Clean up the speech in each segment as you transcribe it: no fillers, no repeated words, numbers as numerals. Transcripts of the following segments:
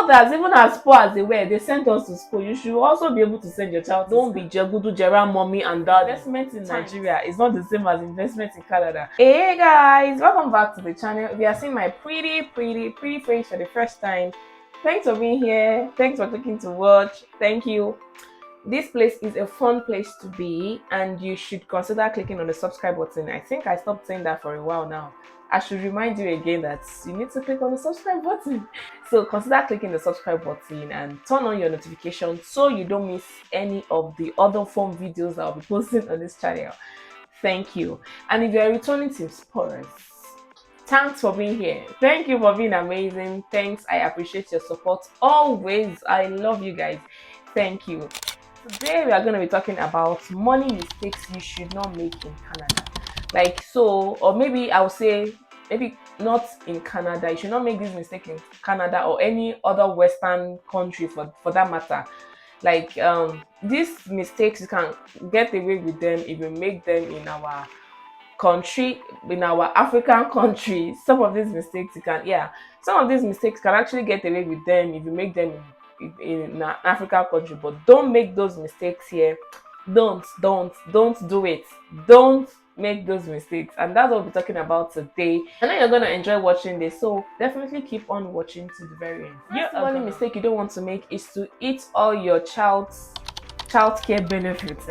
mothers, even as poor as they were, they sent us to school. You should also be able to send your child. Don't be Jegudu Jera mommy and dad. Investment in Nigeria is not the same as investment in Canada. Hey guys, welcome back to the channel. If you are seeing my pretty face for the first time, thanks for being here. Thanks for clicking to watch. Thank you. This place is a fun place to be, and you should consider clicking on the subscribe button. I think I stopped saying that for a while now. I should remind you again that you need to click on the subscribe button. So consider clicking the subscribe button and turn on your notifications so you don't miss any of the other fun videos that I'll be posting on this channel. Thank you. And if you're returning to Sports, thanks for being here. Thank you for being amazing. Thanks. I appreciate your support always. I love you guys. Thank you. Today we are going to be talking about money mistakes you should not make in Canada. Like so, or maybe I would say maybe not in Canada. You should not make this mistake in Canada or any other Western country for that matter. Like these mistakes, you can get away with them if you make them in our country, in our African country. Some of these mistakes you can, some of these mistakes can actually get away with them if you make them in an African country, but don't make those mistakes here. Don't do it. Don't make those mistakes. And that's what we're talking about today. I know you're gonna enjoy watching this, so definitely keep on watching to the very end. The only mistake you don't want to make is to eat all your childcare benefits.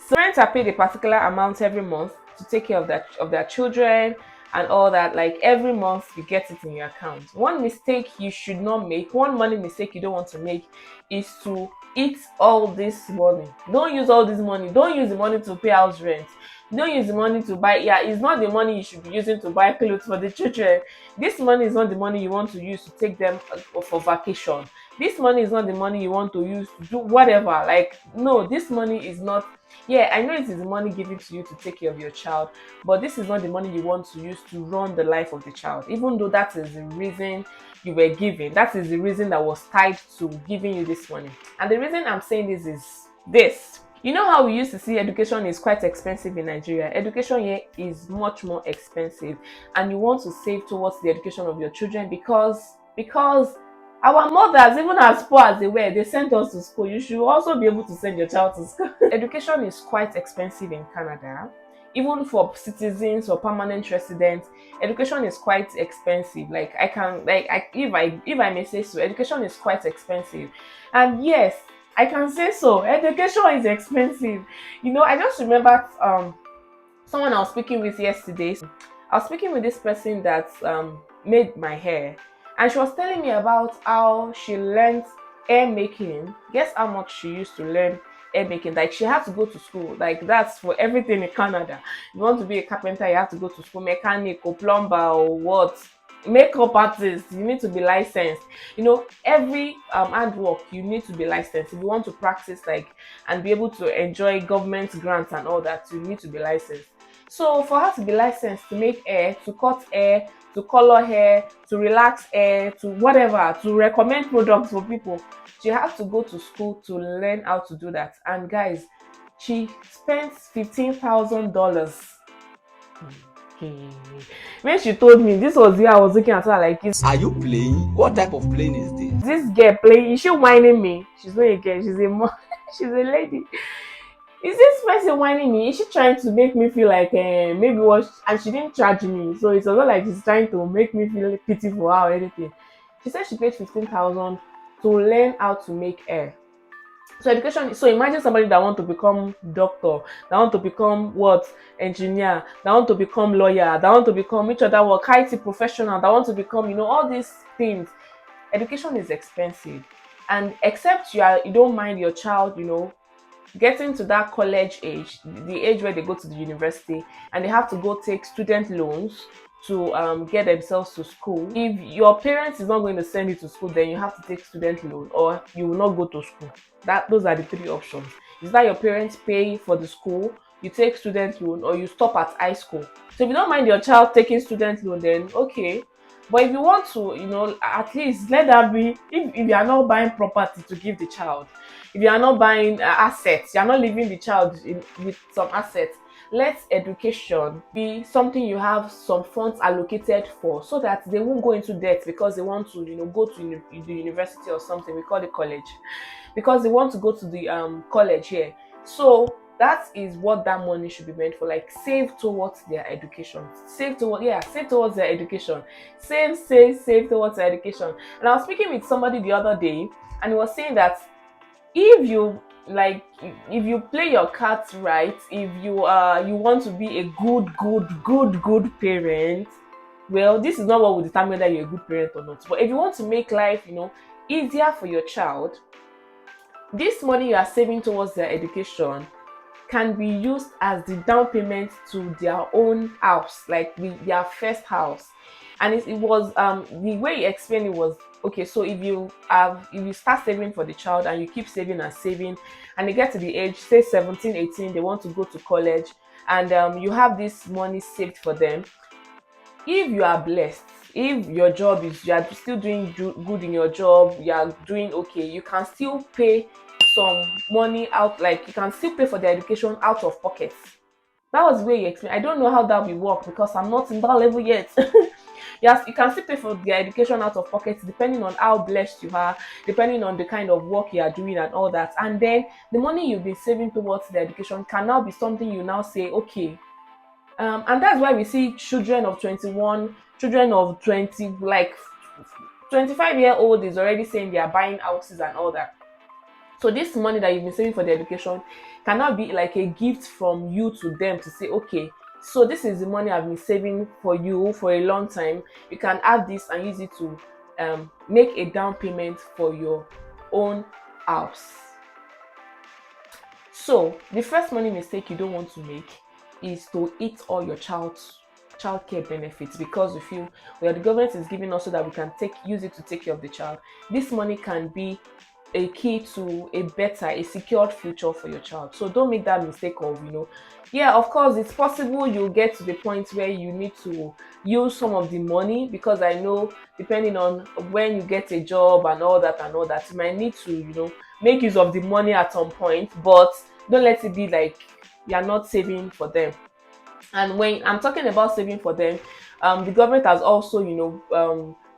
So parents are paid a particular amount every month to take care of their children and all that. Like every month you get it in your account. One mistake you should not make, one money mistake you don't want to make, is to eat all this money. Don't use all this money. Don't use the money to pay house rent. Don't use the money to buy, it's not the money you should be using to buy clothes for the children. This money is not the money you want to use to take them for vacation. This money is not the money you want to use to do whatever. Like, no, this money is not, I know it is the money given to you to take care of your child, but this is not the money you want to use to run the life of the child. Even though that is the reason you were given, that is the reason that was tied to giving you this money. And the reason I'm saying this is this. You know how we used to see education is quite expensive in Nigeria? Education here is much more expensive, and you want to save towards the education of your children because our mothers, even as poor as they were, they sent us to school. You should also be able to send your child to school. Education is quite expensive in Canada. Even for citizens or permanent residents, education is quite expensive. Like if I may say so, education is quite expensive. And yes, I can say so. Education is expensive. You know, I just remembered someone I was speaking with yesterday. I was speaking with this person that made my hair, and she was telling me about how she learned hair making. Guess how much she used to learn hair making? Like, she had to go to school. Like, that's for everything in Canada. You want to be a carpenter, you have to go to school. Mechanic or plumber or what? Makeup artist, you need to be licensed. You know, every handwork you need to be licensed. If you want to practice and be able to enjoy government grants and all that, you need to be licensed. So for her to be licensed to make hair, to cut hair, to color hair, to relax hair, to whatever, to recommend products for people, she had to go to school to learn how to do that. And guys, she spent $15,000. When she told me, this was here, I was looking at her like, are you playing? What type of playing is this? This girl playing? Is she whining me? She's not a girl, she's a mom. She's a lady. Is this person whining me? Is she trying to make me feel like maybe what? And she didn't charge me, so it's not like she's trying to make me feel pity for her or anything. She said she paid $15,000 to learn how to make hair. So education. So imagine somebody that want to become doctor, that want to become engineer, that want to become lawyer, that want to become each other work, IT professional, that want to become all these things. Education is expensive, and except you don't mind your child getting to that college age, the age where they go to the university and they have to go take student loans to get themselves to school. If your parents is not going to send you to school, then you have to take student loan, or you will not go to school. Those are the three options. Is that your parents pay for the school, you take student loan, or you stop at high school. So if you don't mind your child taking student loan, then okay. But if you want to, at least let that be. If you are not buying property to give the child, if you are not buying assets, you are not leaving the child with some assets, let education be something you have some funds allocated for, so that they won't go into debt because they want to, go to the university or something. We call it college, because they want to go to the college here. So that is what that money should be meant for. Like, save towards their education. Save towards their education. Save towards their education. And I was speaking with somebody the other day, and he was saying that if you like if you play your cards right, if you want to be a good parent, well, this is not what will determine whether you're a good parent or not. But if you want to make life, easier for your child, this money you are saving towards their education can be used as the down payment to their own house, like their first house. And it was the way he explained it was, okay, so if you start saving for the child and you keep saving and saving, and they get to the age, say 17, 18, they want to go to college, and you have this money saved for them. If you are blessed, if your job is, you are still doing good in your job, you are doing okay, you can still pay some money out, like you can still pay for their education out of pocket. That was the way you explained. I don't know how that will work because I'm not in that level yet. Yes, you can still pay for their education out of pocket depending on how blessed you are, depending on the kind of work you are doing and all that. And then the money you've been saving towards the education can now be something you now say, okay. And that's why we see children of 21, children of 20, like 25-year-old is already saying they are buying houses and all that. So this money that you've been saving for the education cannot be like a gift from you to them to say, okay, so this is the money I've been saving for you for a long time. You can add this and use it to make a down payment for your own house. So the first money mistake you don't want to make is to eat all your childcare benefits, because we feel, well, the government is giving us so that we can use it to take care of the child. This money can be a key to a secured future for your child. So don't make that mistake of, yeah, of course it's possible you'll get to the point where you need to use some of the money, because I know depending on when you get a job and all that, you might need to, make use of the money at some point, but don't let it be like you're not saving for them. And when I'm talking about saving for them, the government has also,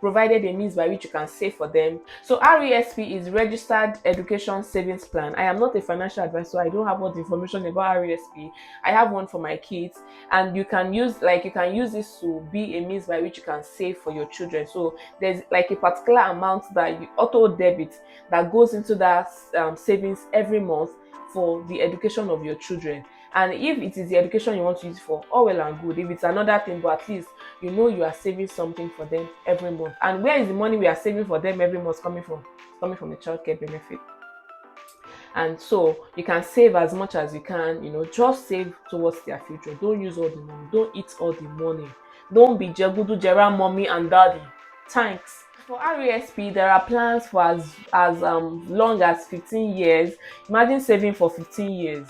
provided a means by which you can save for them. So RESP is Registered Education Savings Plan. I am not a financial advisor. I don't have all the information about RESP. I have one for my kids, and you can use this to be a means by which you can save for your children. So there's like a particular amount that you auto debit that goes into that savings every month for the education of your children. And if it is the education you want to use it for, all well and good. If it's another thing, but at least you are saving something for them every month. And where is the money we are saving for them every month coming from? It's coming from the childcare benefit. And so you can save as much as you can, just save towards their future. Don't use all the money. Don't eat all the money. Don't be Jegudu Jera mommy and daddy. Thanks. For RESP, there are plans for as long as 15 years. Imagine saving for 15 years,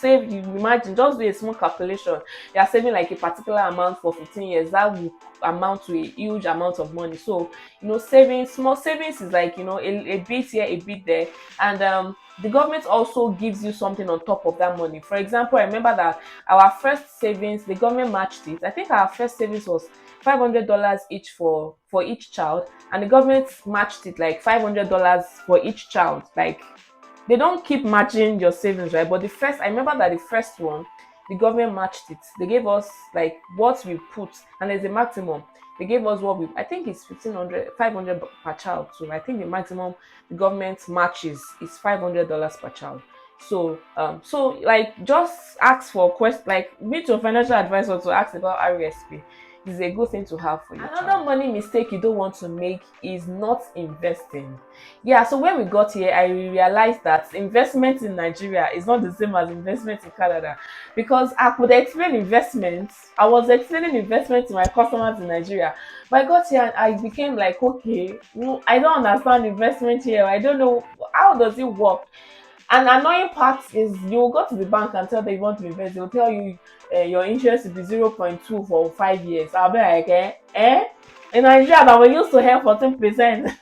imagine, just do a small calculation. You are saving like a particular amount for 15 years. That will amount to a huge amount of money. So, small savings is like, a bit here, a bit there. And the government also gives you something on top of that money. For example, I remember that our first savings, the government matched it. I think our first savings was $500 each for each child, and the government matched it like $500 for each child. Like, they don't keep matching your savings, right? But I remember that the first one, the government matched it. They gave us like what we put, and there's a maximum. They gave us I think it's 500 per child. So I think the maximum the government matches is $500 per child. So like, just ask for like, meet your financial advisor to ask about RESP. Is a good thing to have for you. Another money mistake you don't want to make is not investing. Yeah, so when we got here, I realized that investment in Nigeria is not the same as investment in Canada, because I could explain investments. I was explaining investment to my customers in Nigeria, but I got here and I became like, okay, I don't understand investment here. I don't know how does it work. And annoying part is, you will go to the bank and tell them you want to invest. They'll tell you your interest will be 0.2 for 5 years. I'll be like, in Nigeria that we used to have 14%.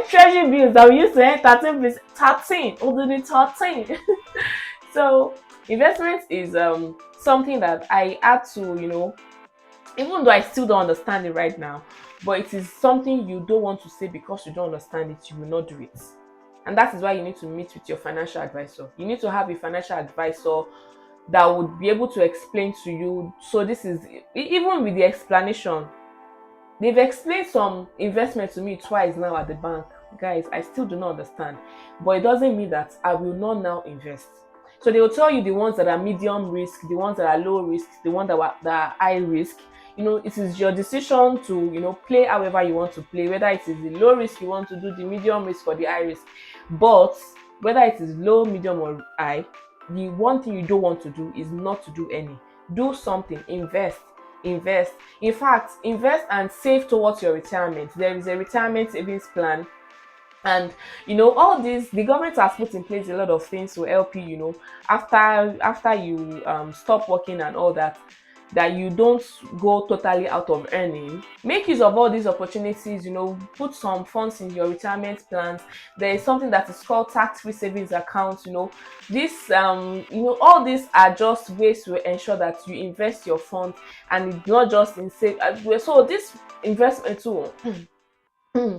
Treasury bills that we used to have 13%. 13. 13. So investment is something that I had to, even though I still don't understand it right now, but it is something you don't want to say because you don't understand it, you will not do it. And that is why you need to meet with your financial advisor. You need to have a financial advisor that would be able to explain to you. So this is even with the explanation, they've explained some investment to me twice now at the bank. Guys, I still do not understand, but it doesn't mean that I will not now invest. So they will tell you the ones that are medium risk, the ones that are low risk, the ones that are high risk. It is your decision to play however you want to play, whether it is the low risk you want to do, the medium risk or the high risk. But whether it is low, medium or high, the one thing you don't want to do is not to do any. Do something. Invest. In fact, invest and save towards your retirement. There is a retirement savings plan, and all this, the government has put in place a lot of things to help you, after you stop working and all that you don't go totally out of earning. Make use of all these opportunities. Put some funds in your retirement plans. There is something that is called tax-free savings accounts. This all these are just ways to ensure that you invest your funds, and it's not just in save. So this investment too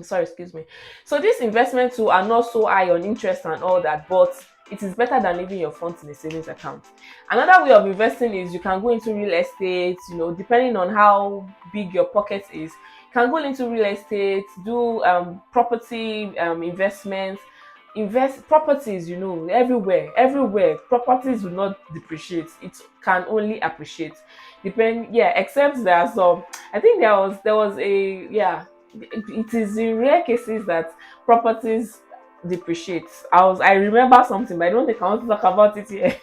sorry, excuse me. So these investments too are not so high on interest and all that, but it is better than leaving your funds in a savings account. Another way of investing is you can go into real estate. Depending on how big your pocket is, you can go into real estate, do property investments. Invest properties, everywhere properties will not depreciate, it can only appreciate. Except there are some, I think there was a, it is in rare cases that properties depreciate. I remember something, but I don't think I want to talk about it here.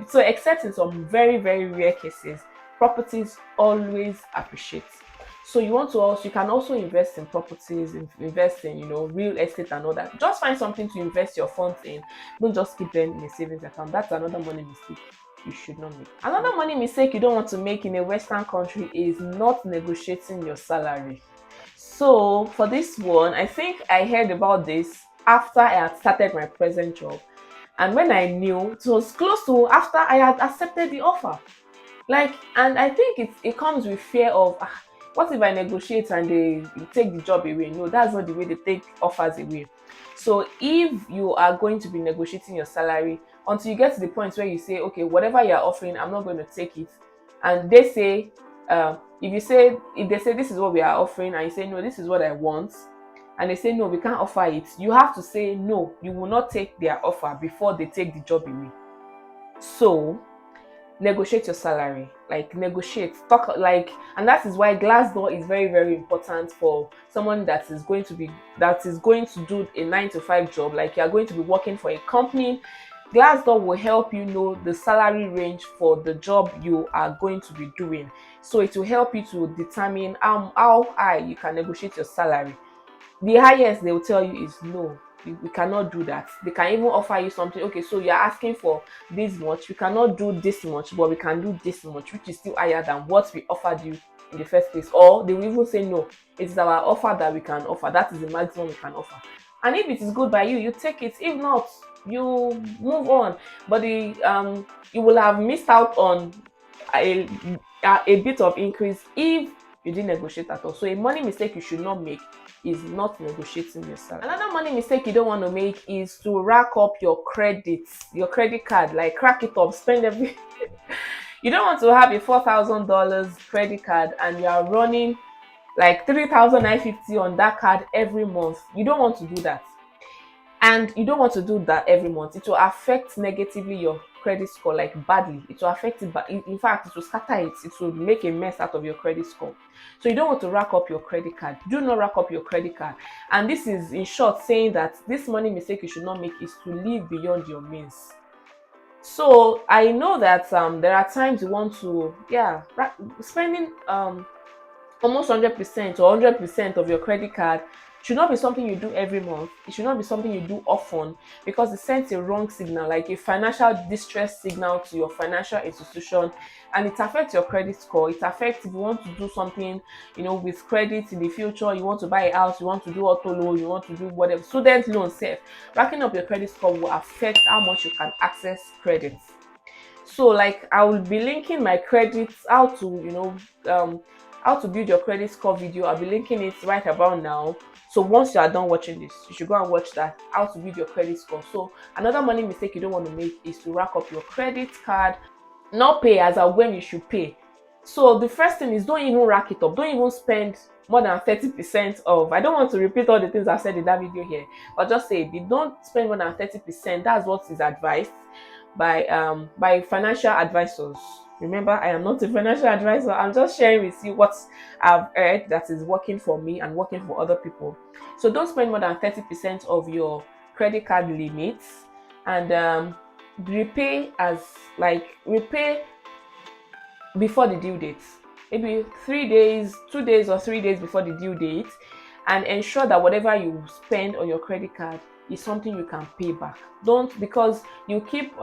So except in some very, very rare cases, properties always appreciate. So you can also invest in properties, invest in real estate and all that. Just find something to invest your funds in. Don't just keep them in a savings account. That's another money mistake you should not make. Another money mistake you don't want to make in a Western country is not negotiating your salary. So for this one, I think I heard about this after I had started my present job, and when I knew, it was close to after I had accepted the offer. And I think it comes with fear of, what if I negotiate and they take the job away? No, that's not the way they take offers away. So if you are going to be negotiating your salary, until you get to the point where you say, okay, whatever you're offering, I'm not going to take it, and they say, if they say this is what we are offering, and you say no, this is what I want, and they say no, we can't offer it, you have to say no, you will not take their offer before they take the job away. So negotiate your salary, negotiate, talk, and that is why Glassdoor is very, very important for someone that is going to do a 9 to 5 job. Like, you are going to be working for a company. Glassdoor will help you know the salary range for the job you are going to be doing. So it will help you to determine how high you can negotiate your salary. The highest they will tell you is no, we cannot do that. They can even offer you something. Okay, so you're asking for this much, we cannot do this much, but we can do this much, which is still higher than what we offered you in the first place. Or they will even say no, it is our offer that we can offer, that is the maximum we can offer. And if it is good by you, you take it. If not, you move on. But you will have missed out on a bit of increase if you didn't negotiate at all. So a money mistake you should not make is not negotiating your salary. Another money mistake you don't want to make is to rack up your credit card, like crack it up, spend every you don't want to have a $4,000 credit card and you are running like 3,950 on that card every month. You don't want to do that. And you don't want to do that every month. It will affect negatively your credit score, like badly. It will affect it, but in fact, it will scatter it. It will make a mess out of your credit score. So you don't want to rack up your credit card. Do not rack up your credit card. And this is, in short, saying that this money mistake you should not make is to live beyond your means. So I know that there are times you want to, spending almost 100% or 100% of your credit card It should not be something you do every month. It should not be something you do often, because it sends a wrong signal, like a financial distress signal to your financial institution, and it affects your credit score. It affects if you want to do something, with credit in the future. You want to buy a house, you want to do auto loan, you want to do whatever, student loan safe. Racking up your credit score will affect how much you can access credit. So like I will be linking my credits, how to build your credit score video. I'll be linking it right about now. So once you are done watching this, you should go and watch that, how to build your credit score. So another money mistake you don't want to make is to rack up your credit card, not pay as and when you should pay. So the first thing is, don't even rack it up. Don't even spend more than 30% of. I don't want to repeat all the things I said in that video here, but just say if you don't spend more than 30%, that's what is advised by financial advisors. Remember, I am not a financial advisor. I'm just sharing with you what I've heard that is working for me and working for other people. So don't spend more than 30% of your credit card limits, and repay before the due date. Maybe 3 days, 2 days, or 3 days before the due date, and ensure that whatever you spend on your credit card is something you can pay back. Don't, because you keep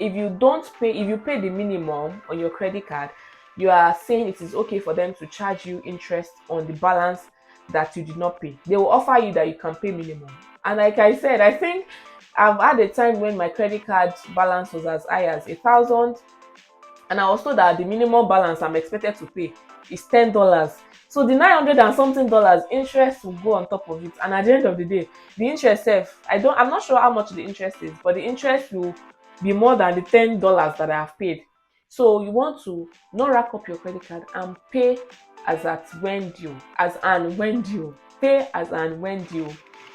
if you pay the minimum on your credit card, you are saying it is okay for them to charge you interest on the balance that you did not pay. They will offer you that you can pay minimum. And like I said, I think I've had a time when my credit card balance was as high as 1,000, and I was told that the minimum balance I'm expected to pay is $10. So the 900 and something dollars interest will go on top of it, and at the end of the day, the interest I'm not sure how much the interest is, but the interest will be more than the $10 that I have paid. So you want to not rack up your credit card and pay as and when due. Pay as and when due,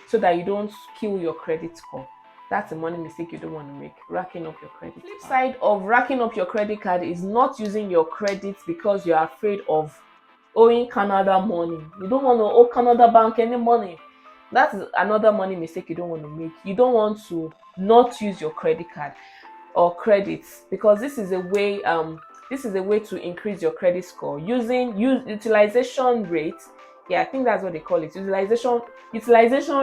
so that you don't kill your credit score. That's a money mistake you don't want to make, racking up your credit. The flip side of racking up your credit card is not using your credit because you're afraid of owing Canada money. You don't want to owe Canada Bank any money. That is another money mistake you don't want to make. You don't want to not use your credit card or credits, because this is a way to increase your credit score using utilization rate. Yeah, I think that's what they call it. Utilization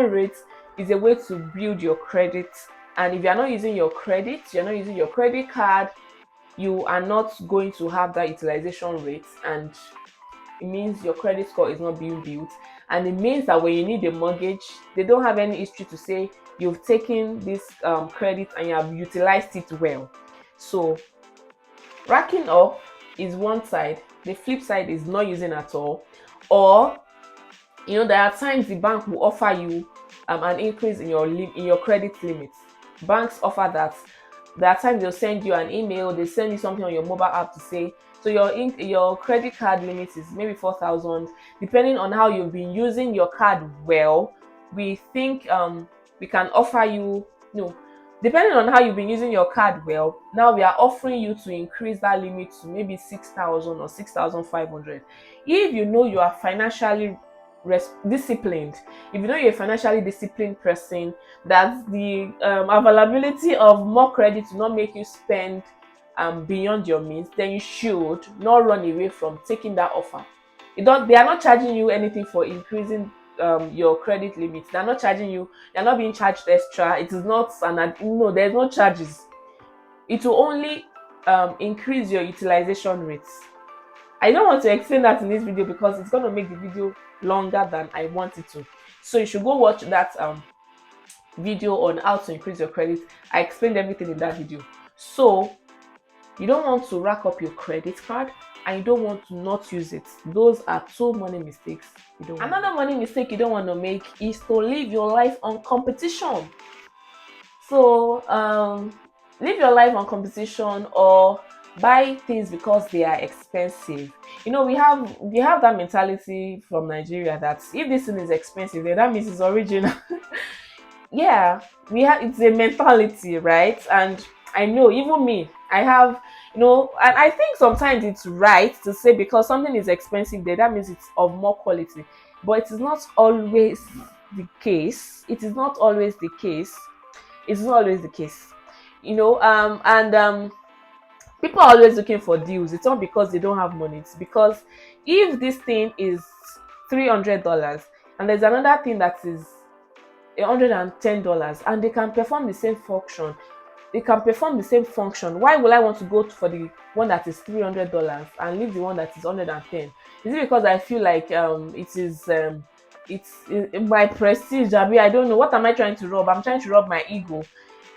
rate is a way to build your credit. And if you're not using your credit, you're not using your credit card, you are not going to have that utilization rate, and it means your credit score is not being built. And it means that when you need a mortgage, they don't have any history to say you've taken this credit and you have utilized it well. So racking up is one side. The flip side is not using at all. Or there are times the bank will offer you an increase in your credit limits. Banks offer that. There are times they'll send you an email, they send you something on your mobile app to say, so your credit card limit is maybe 4,000. Depending on how you've been using your card well, we think we can offer you, depending on how you've been using your card well, now we are offering you to increase that limit to maybe 6,000 or 6,500. If you know you are financially disciplined, if you know you're a financially disciplined person, that the availability of more credit will not make you spend beyond your means, then you should not run away from taking that offer. They are not charging you anything for increasing your credit limit. They're not charging you, you're not being charged extra. It is not there's no charges. It will only increase your utilization rates. I don't want to explain that in this video because it's going to make the video longer than I want it to. So you should go watch that video on how to increase your credit. I explained everything in that video. So you don't want to rack up your credit card, and you don't want to not use it. Those are two money mistakes you don't want. Another money mistake you don't want to make is to live your life on competition. So live your life on competition, or buy things because they are expensive. We have that mentality from Nigeria that if this thing is expensive, then that means it's original. Yeah, it's a mentality, right? And I know, even me, I have, and I think sometimes it's right to say because something is expensive there, that means it's of more quality. But it is not always the case. It is not always the case. It's not always the case. People are always looking for deals. It's not because they don't have money. It's because if this thing is $300 and and there's another thing that is $110, and they can perform the same function. Why will I want to go for the one that is $300 and leave the one that is 110? Is it because I feel like my prestige? I don't know. What am I trying to rub? I'm trying to rub my ego.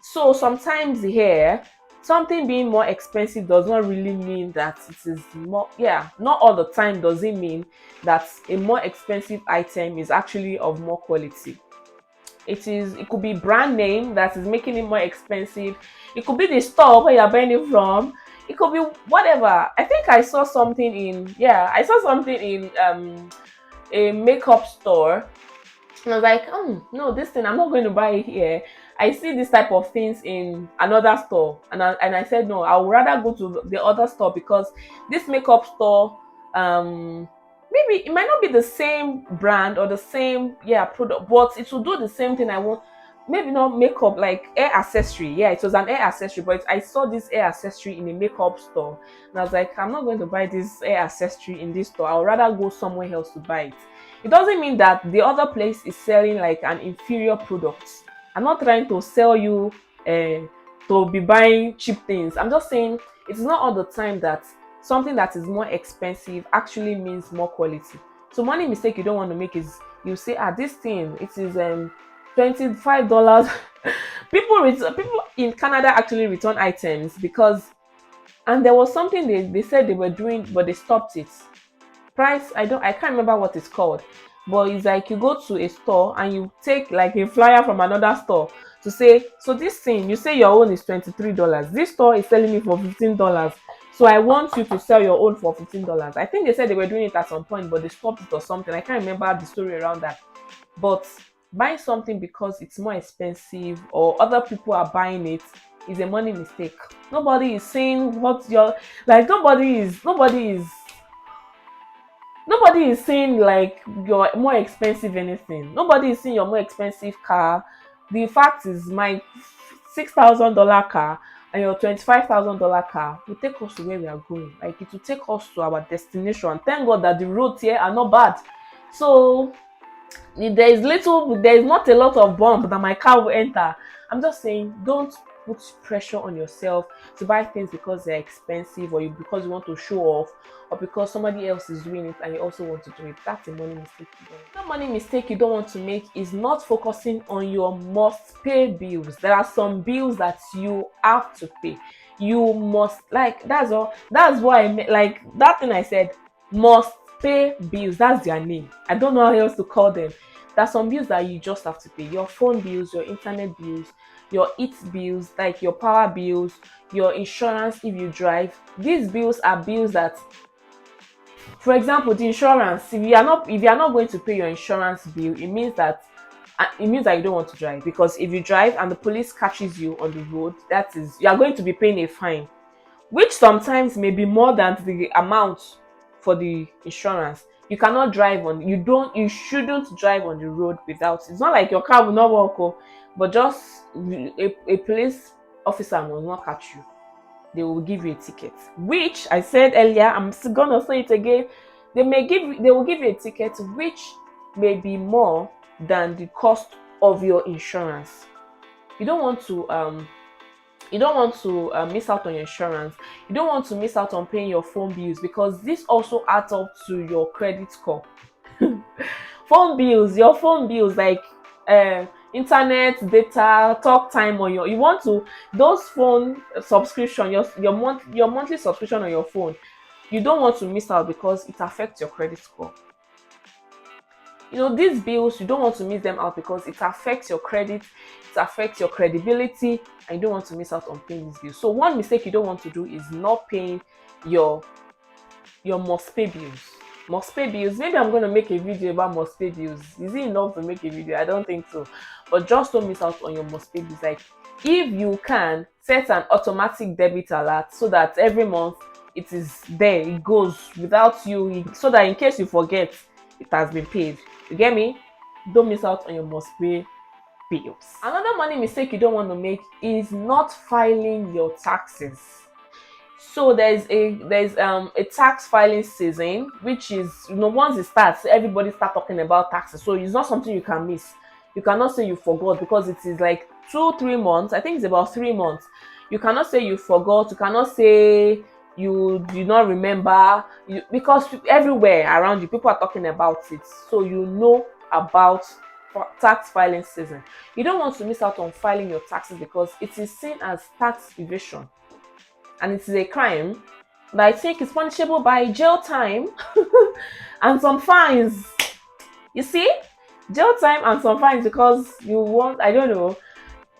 So sometimes here, something being more expensive does not really mean that it is more. Yeah, not all the time does it mean that a more expensive item is actually of more quality. It could be brand name that is making it more expensive. It could be the store where you're buying it from. It could be whatever. I think I saw something in a makeup store, and I was like, oh no, this thing I'm not going to buy it here. I see this type of things in another store, and I said no, I would rather go to the other store, because this makeup store, maybe it might not be the same brand or the same product, but it will do the same thing I want. Maybe not makeup, like hair accessory. Yeah, it was an hair accessory, but I saw this hair accessory in a makeup store, and I was like, I'm not going to buy this hair accessory in this store. I would rather go somewhere else to buy it. It doesn't mean that the other place is selling like an inferior product. I'm not trying to sell you to be buying cheap things. I'm just saying it's not all the time that something that is more expensive actually means more quality. So money mistake you don't want to make is you say, this thing, it is $25. People in Canada actually return items because, and there was something they said they were doing, but they stopped it. Price, I can't remember what it's called, but it's like you go to a store and you take like a flyer from another store to say, so this thing, you say your own is $23. This store is selling me for $15. So I want you to sell your own for $15. I think they said they were doing it at some point, but they stopped it or something. I can't remember the story around that. But buying something because it's more expensive or other people are buying it is a money mistake. Nobody is saying what you're like. Nobody is saying like you're more expensive anything. Nobody is saying you're more expensive car. The fact is, my $6,000 car and your $25,000 car will take us to where we are going. Like, it will take us to our destination. Thank God that the roads here are not bad. So there is not a lot of bump that my car will enter. I'm just saying, don't put pressure on yourself to buy things because they're expensive, or because you want to show off, or because somebody else is doing it and you also want to do it. That's a money mistake. The money mistake you don't want to make is not focusing on your must pay bills. There are some bills that you have to pay. You must, like, that's all. That's why like that thing I said, must pay bills. That's their name. I don't know how else to call them. There are some bills that you just have to pay. Your phone bills, your internet bills, your heat bills, like your power bills, your insurance if you drive. These bills are bills that, for example, the insurance, if you are not going to pay your insurance bill, it means that you don't want to drive. Because if you drive and the police catches you on the road, that is, you are going to be paying a fine, which sometimes may be more than the amount for the insurance. You cannot drive you shouldn't drive on the road without. It's not like your car will not work, but just a police officer will not catch you. They will give you a ticket, which I said earlier, I'm still gonna say it again. They will give you a ticket which may be more than the cost of your insurance. You don't want to miss out on your insurance. You don't want to miss out on paying your phone bills, because this also adds up to your credit score. Your phone bills like internet, data, talk time on those phone subscription, your monthly subscription on your phone. You don't want to miss out because it affects your credit score. These bills, you don't want to miss them out because it affects your credit, it affects your credibility, and you don't want to miss out on paying these bills. So one mistake you don't want to do is not paying your must pay bills. Must pay bills. Maybe I'm going to make a video about must pay bills. Is it enough to make a video? I don't think so. But just don't miss out on your must pay bills. Like, if you can set an automatic debit alert so that every month it is there, it goes without you, so that in case you forget, it has been paid. You get me? Don't miss out on your must pay bills. Another money mistake you don't want to make is not filing your taxes. So there's a tax filing season, which is, once it starts, everybody start talking about taxes. So it's not something you can miss. You cannot say you forgot, because it is like 2-3 months. I think it's about 3 months. You cannot say you forgot. You cannot say you do not remember, because everywhere around you people are talking about it. So about tax filing season. You don't want to miss out on filing your taxes, because it is seen as tax evasion, and it is a crime that I think is punishable by jail time and some fines. You see, jail time and some fines, because I don't know,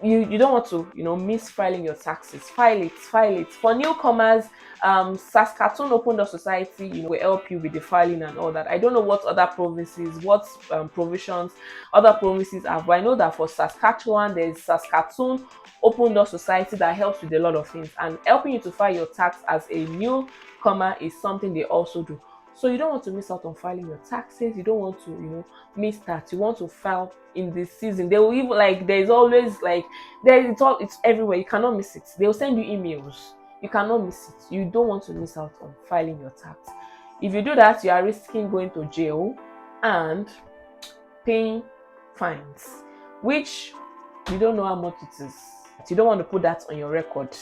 you don't want to miss filing your taxes. File it for newcomers. Saskatoon Open Door Society will help you with the filing and all that. I don't know what other provinces, what provisions other provinces have, but I know that for Saskatchewan there's Saskatoon Open Door Society that helps with a lot of things, and helping you to file your tax as a newcomer is something they also do. So you don't want to miss out on filing your taxes. You don't want to, miss that. You want to file in this season. They will even there's always it's everywhere. You cannot miss it. They will send you emails. You cannot miss it. You don't want to miss out on filing your tax. If you do that, you are risking going to jail and paying fines, which you don't know how much it is. You don't want to put that on your record.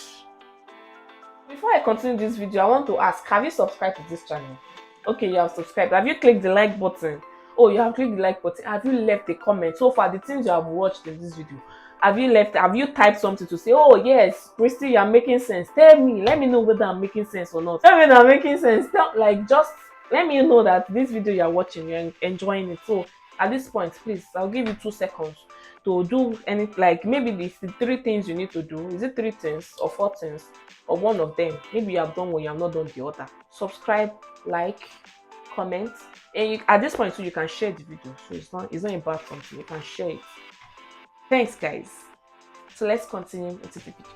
Before I continue this video, I want to ask, have you subscribed to this channel? Okay, you have subscribed. Have you clicked the like button? Oh, you have clicked the like button. Have you left a comment? So far, the things you have watched in this video, have you typed something to say, oh yes, Christy, you are making sense? Tell me, let me know whether I'm making sense or not. Tell me that I'm making sense. Just let me know that this video you are watching, you're enjoying it. So at this point, please, I'll give you 2 seconds to do maybe the 3 things you need to do. Is it 3 things or 4 things, or one of them? Maybe you have done one, you have not done the other. Subscribe, like, comment, and at this point too, you can share the video. So it's not about something. You can share it. Thanks, guys. So let's continue into the video.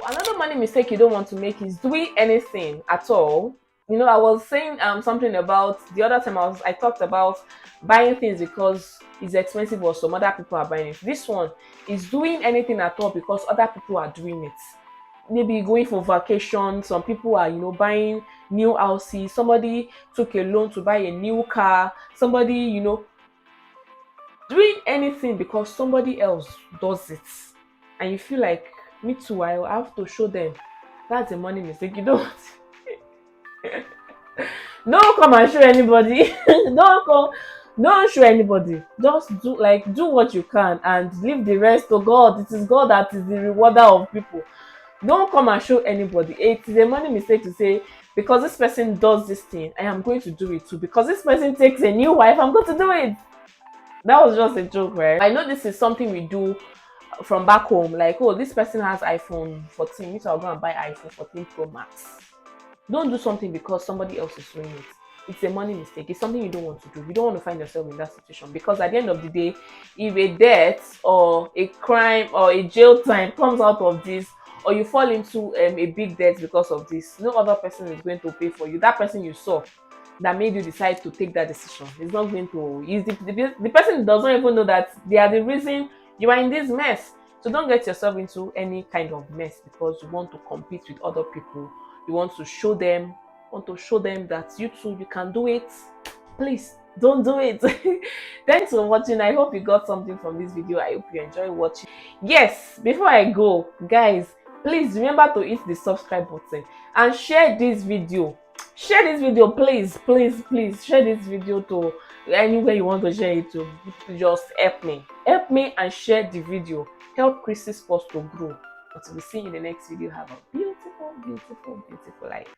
Another money mistake you don't want to make is doing anything at all. I was saying something about the other time I talked about buying things because it's expensive or some other people are buying it. This one is doing anything at all because other people are doing it. Maybe going for vacation. Some people are buying new houses. Somebody took a loan to buy a new car. Somebody doing anything because somebody else does it, and you feel like, me too, I have to show them. That's a money mistake. You don't don't come and show anybody. Don't show anybody. Just do what you can and leave the rest to God. It is God that is the rewarder of people. Don't come and show anybody. It is a money mistake to say, because this person does this thing, I am going to do it too. Because this person takes a new wife, I'm going to do it. That was just a joke, right? I know this is something we do from back home. Like, oh, this person has iPhone 14, me too, I'll go and buy iPhone 14 Pro Max. Don't do something because somebody else is doing it. It's a money mistake. It's something you don't want to do. You don't want to find yourself in that situation, because at the end of the day, if a death or a crime or a jail time comes out of this, or you fall into a big debt because of this, no other person is going to pay for you. That person you saw that made you decide to take that decision is not going to. The person does not even know that they are the reason you are in this mess. So don't get yourself into any kind of mess because you want to compete with other people. You want to show them that you too, you can do it. Please don't do it. Thanks for watching. I hope you got something from this video. I hope you enjoy watching. Yes, before I go, guys, please remember to hit the subscribe button and share this video. Share this video, please share this video to anywhere you want to share it to. Just help me and share the video. Help Chrissy's post to grow. Until we see you in the next video, have a beautiful life.